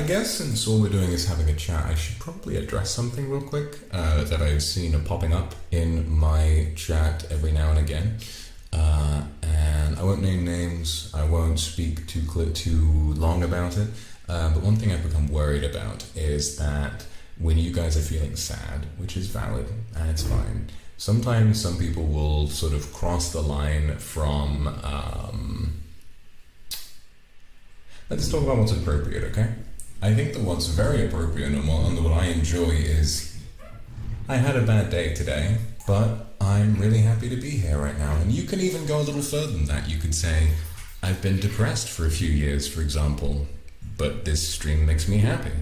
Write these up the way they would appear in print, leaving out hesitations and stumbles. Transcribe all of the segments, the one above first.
I guess since all we're doing is having a chat, I should probably address something real quick that I've seen popping up in my chat every now and again. And I won't name names, I won't speak too long about it, but one thing I've become worried about is that when you guys are feeling sad, which is valid and it's fine, sometimes some people will sort of cross the line from let's talk about what's appropriate, okay? I think that what's very appropriate and what I enjoy is, I had a bad day today, but I'm really happy to be here right now. And you can even go a little further than that. You could say, I've been depressed for a few years, for example, but this stream makes me happy.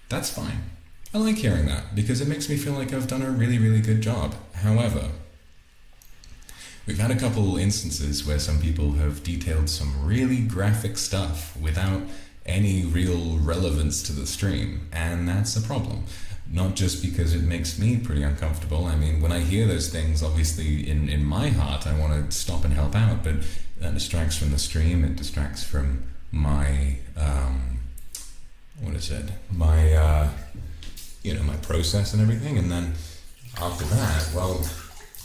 That's fine. I like hearing that because it makes me feel like I've done a really, really good job. However, we've had a couple instances where some people have detailed some really graphic stuff without any real relevance to the stream, and that's a problem. Not just because it makes me pretty uncomfortable. I mean, when I hear those things, obviously in my heart I want to stop and help out, but that distracts from the stream, it distracts from my my process and everything. And then after that, well,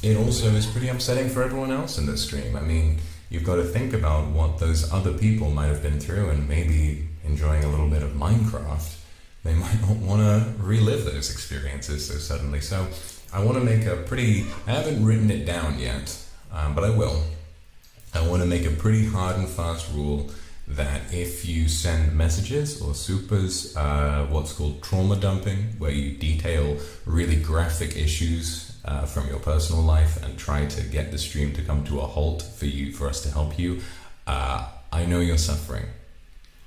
it also is pretty upsetting for everyone else in the stream. I mean, you've got to think about what those other people might have been through, and maybe enjoying a little bit of Minecraft, they might not want to relive those experiences so suddenly. So I want to make I haven't written it down yet, but I will. I want to make a pretty hard and fast rule that if you send messages or supers, what's called trauma dumping, where you detail really graphic issues from your personal life and try to get the stream to come to a halt for us to help you, I know you're suffering,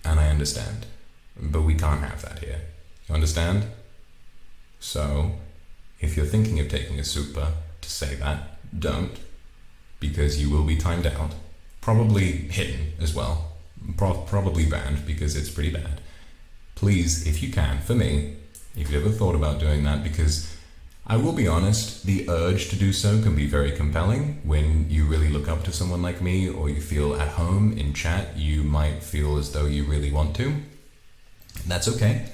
and I understand, but we can't have that here. You understand? So, if you're thinking of taking a super to say that, don't, because you will be timed out, probably hidden as well, probably banned because it's pretty bad. Please, if you can, for me, if you've ever thought about doing that, because I will be honest, the urge to do so can be very compelling. When you really look up to someone like me, or you feel at home in chat, you might feel as though you really want to. That's okay.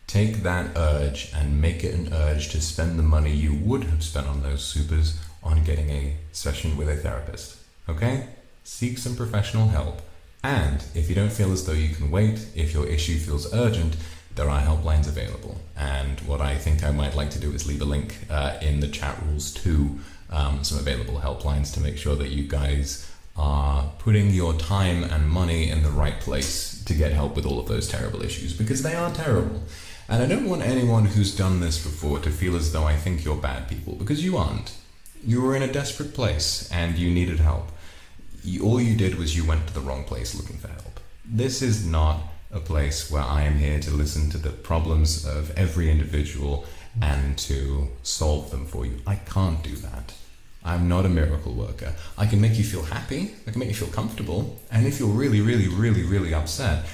Take that urge and make it an urge to spend the money you would have spent on those supers on getting a session with a therapist. Okay? Seek some professional help. And if you don't feel as though you can wait, if your issue feels urgent, there are helplines available. And what I think I might like to do is leave a link in the chat rules to some available helplines to make sure that you guys are putting your time and money in the right place to get help with all of those terrible issues, because they are terrible. And I don't want anyone who's done this before to feel as though I think you're bad people, because you aren't. You were in a desperate place and you needed help. All you did was you went to the wrong place looking for help. This is not a place where I am here to listen to the problems of every individual and to solve them for you. I can't do that. I'm not a miracle worker. I can make you feel happy, I can make you feel comfortable, and if you're really, really, really, really upset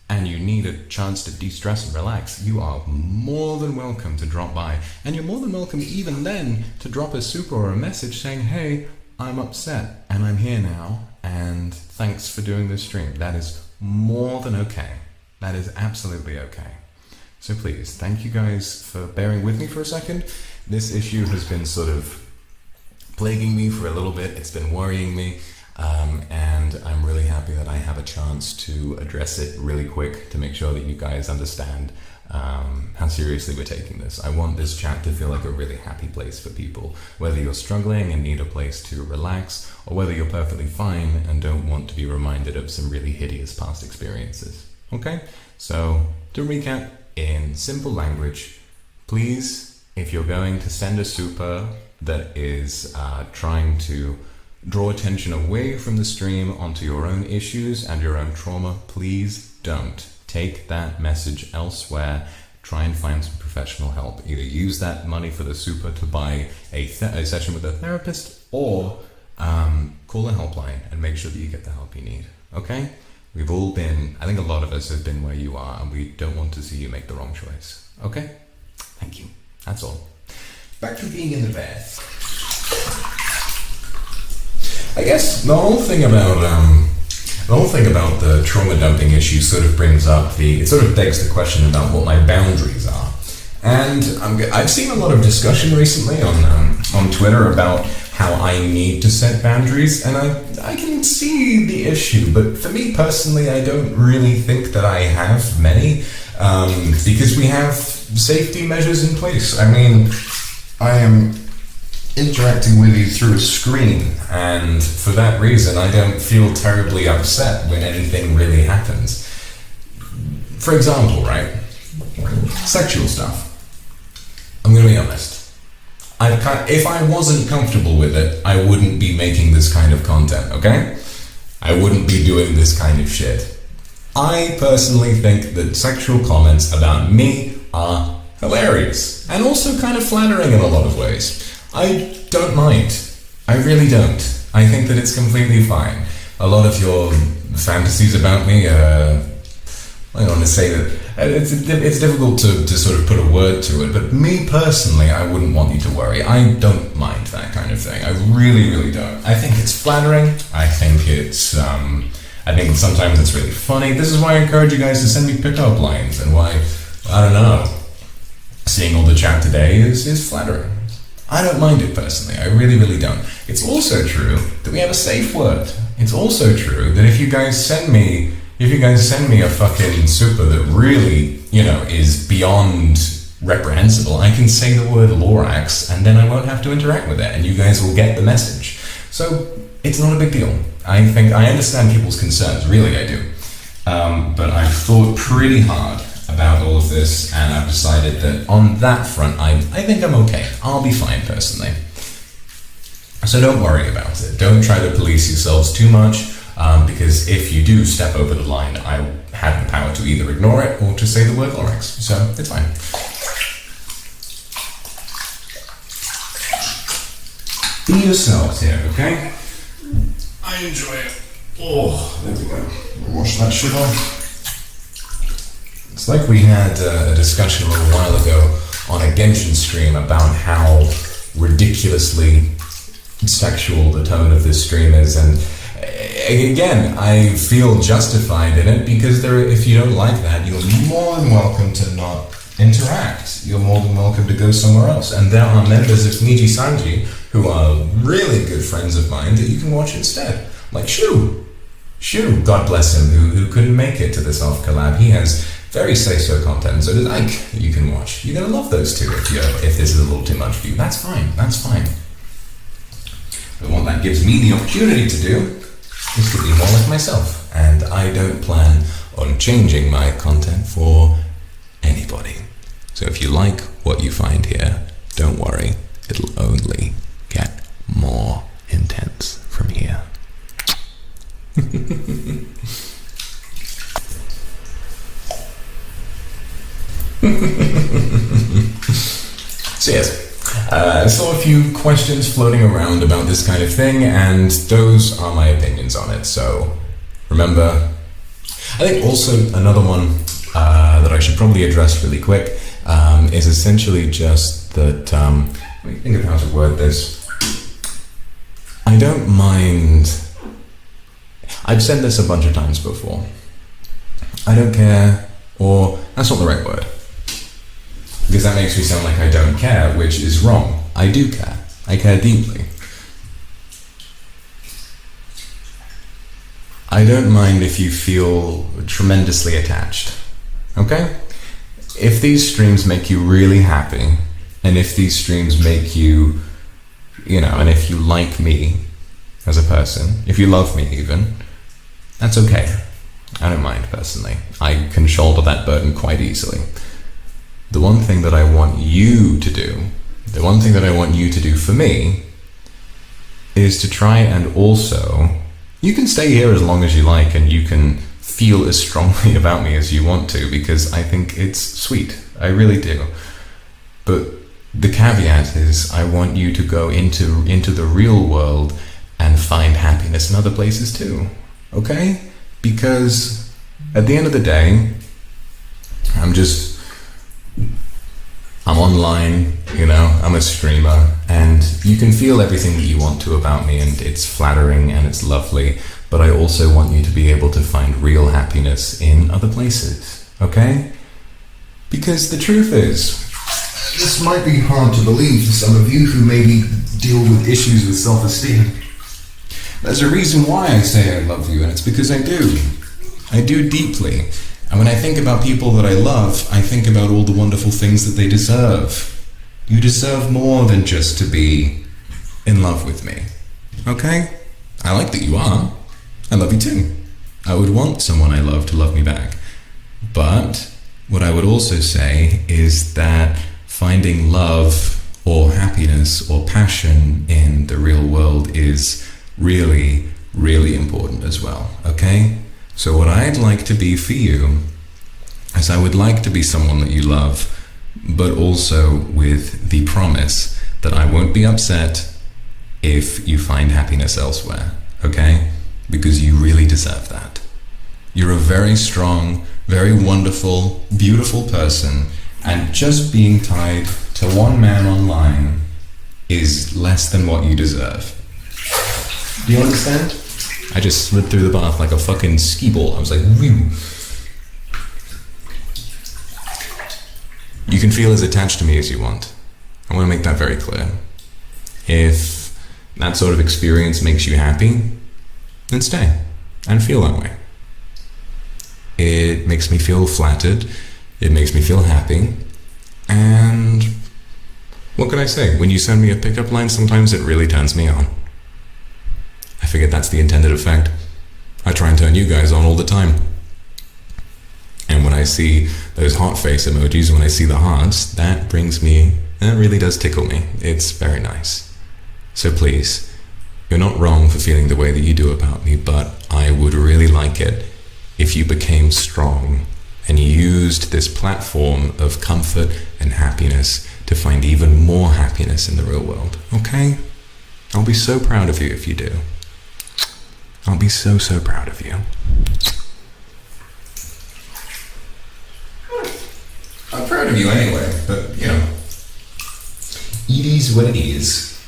and you need a chance to de-stress and relax, you are more than welcome to drop by. And you're more than welcome even then to drop a super or a message saying, hey, I'm upset and I'm here now, and thanks for doing this stream. That is more than okay. That is absolutely okay. So please, thank you guys for bearing with me for a second. This issue has been sort of plaguing me for a little bit. It's been worrying me, and I'm really happy that I have a chance to address it really quick to make sure that you guys understand how seriously we're taking this. I want this chat to feel like a really happy place for people, whether you're struggling and need a place to relax, or whether you're perfectly fine and don't want to be reminded of some really hideous past experiences. Okay? So, to recap, in simple language, please, if you're going to send a super that is trying to draw attention away from the stream onto your own issues and your own trauma, please don't. Take that message elsewhere. Try and find some professional help. Either use that money for the super to buy a session with a therapist, or call a helpline and make sure that you get the help you need. Okay? We've all been, I think a lot of us have been where you are, and we don't want to see you make the wrong choice. Okay? Thank you. That's all. Back to being in the bed. I guess the whole thing about the whole thing about the trauma dumping issue sort of brings up it sort of begs the question about what my boundaries are. And I've seen a lot of discussion recently on Twitter about how I need to set boundaries, and I can see the issue, but for me personally, I don't really think that I have many, because we have safety measures in place. I mean, I am interacting with you through a screen, and for that reason, I don't feel terribly upset when anything really happens. For example, right? Sexual stuff. I'm gonna be honest. If I wasn't comfortable with it, I wouldn't be making this kind of content, okay? I wouldn't be doing this kind of shit. I personally think that sexual comments about me are hilarious, and also kind of flattering in a lot of ways. I don't mind. I really don't. I think that it's completely fine. A lot of your fantasies about me, I don't want to say that, it's difficult to sort of put a word to it, but me personally, I wouldn't want you to worry. I don't mind that kind of thing. I really, really don't. I think it's flattering. I think sometimes it's really funny. This is why I encourage you guys to send me pickup lines, and why, I don't know, seeing all the chat today is flattering. I don't mind it personally. I really, really don't. It's also true that we have a safe word. It's also true that if you guys send me a fucking super that really, is beyond reprehensible, I can say the word Lorax, and then I won't have to interact with it, and you guys will get the message. So it's not a big deal. I understand people's concerns, really I do. But I've thought pretty hard about all of this, and I've decided that on that front, I think I'm okay. I'll be fine personally. So don't worry about it. Don't try to police yourselves too much. Because if you do step over the line, I have the power to either ignore it or to say the word Lorax, so it's fine. Be yourselves here, okay? I enjoy it. Oh, there we go. Wash that shit off. It's like we had a discussion a little while ago on a Genshin stream about how ridiculously sexual the tone of this stream is, and again, I feel justified in it because if you don't like that, you're more than welcome to not interact. You're more than welcome to go somewhere else. And there are members of Niji Sanji who are really good friends of mine that you can watch instead. Like Shu, God bless him, who couldn't make it to this off collab. He has very say-so content, so does Ike that you can watch. You're gonna love those two if this is a little too much for you. That's fine. But what that gives me the opportunity to do is to be more like myself, and I don't plan on changing my content for anybody. So if you like what you find here, don't worry, it'll only get more intense from here. So yes, I saw a few questions floating around about this kind of thing, and those are my opinions on it. So remember, I think also another one that I should probably address really quick is essentially just that, let me think of how to word this. I don't mind, I've said this a bunch of times before, I don't care, or that's not the right word, because that makes me sound like I don't care, which is wrong. I do care. I care deeply. I don't mind if you feel tremendously attached, okay? If these streams make you really happy, and if these streams make you, and if you like me as a person, if you love me even, that's okay. I don't mind personally. I can shoulder that burden quite easily. The one thing that I want you to do, the one thing that I want you to do for me, is to try and also, you can stay here as long as you like, and you can feel as strongly about me as you want to, because I think it's sweet. I really do. But the caveat is, I want you to go into the real world and find happiness in other places too, okay? Because at the end of the day, I'm online, I'm a streamer, and you can feel everything that you want to about me, and it's flattering and it's lovely, but I also want you to be able to find real happiness in other places, okay? Because the truth is, this might be hard to believe for some of you who maybe deal with issues with self-esteem. There's a reason why I say I love you, and it's because I do. I do deeply. And when I think about people that I love, I think about all the wonderful things that they deserve. You deserve more than just to be in love with me, okay? I like that you are. I love you too. I would want someone I love to love me back. But what I would also say is that finding love or happiness or passion in the real world is really, really important as well, okay? So what I'd like to be for you is I would like to be someone that you love, but also with the promise that I won't be upset if you find happiness elsewhere, okay? Because you really deserve that. You're a very strong, very wonderful, beautiful person, and just being tied to one man online is less than what you deserve. Do you understand? I just slid through the bath like a fucking ski ball. I was like, whew. You can feel as attached to me as you want. I want to make that very clear. If that sort of experience makes you happy, then stay and feel that way. It makes me feel flattered. It makes me feel happy. And what can I say? When you send me a pickup line, sometimes it really turns me on. I figure that's the intended effect. I try and turn you guys on all the time. And when I see those heart face emojis, when I see the hearts, that really does tickle me. It's very nice. So please, you're not wrong for feeling the way that you do about me, but I would really like it if you became strong and used this platform of comfort and happiness to find even more happiness in the real world, okay? I'll be so proud of you if you do. I'll be so, so proud of you. I'm proud of you anyway, but, you know, it is what it is.